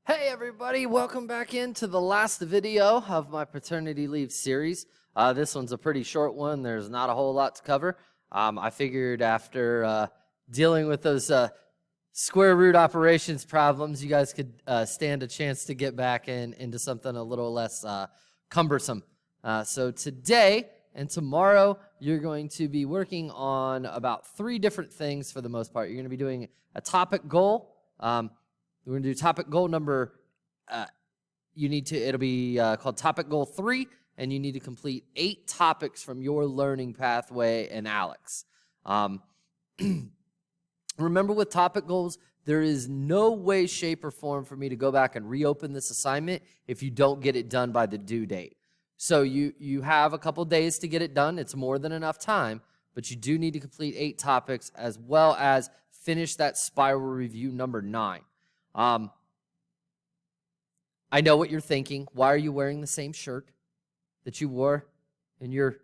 Hey everybody, welcome back into the last video of my paternity leave series. This one's a pretty short one. There's not a whole lot to cover. I figured after dealing with those square root operations problems, you guys could stand a chance to get back into something a little less cumbersome. So today and tomorrow, you're going to be working on about 3 different things for the most part. You're going to be doing a topic goal. We're going to do topic goal number, it'll be called topic goal 3, and you need to complete 8 topics from your learning pathway and ALEKS. Remember with topic goals, there is no way, shape, or form for me to go back and reopen this assignment if you don't get it done by the due date. So you have a couple days to get it done. It's more than enough time, but you do need to complete 8 topics as well as finish that spiral review number 9. I know what you're thinking. Why are you wearing the same shirt that you wore in your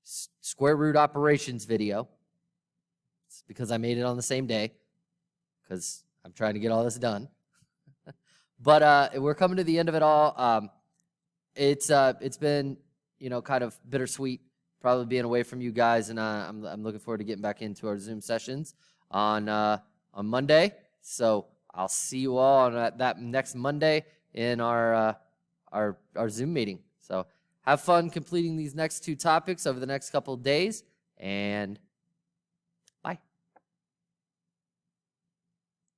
square root operations video? It's because I made it on the same day because I'm trying to get all this done. But we're coming to the end of it all. It's been, kind of bittersweet probably being away from you guys, and I'm looking forward to getting back into our Zoom sessions on Monday. So I'll see you all on that next Monday in our Zoom meeting. So have fun completing these next 2 topics over the next couple of days, and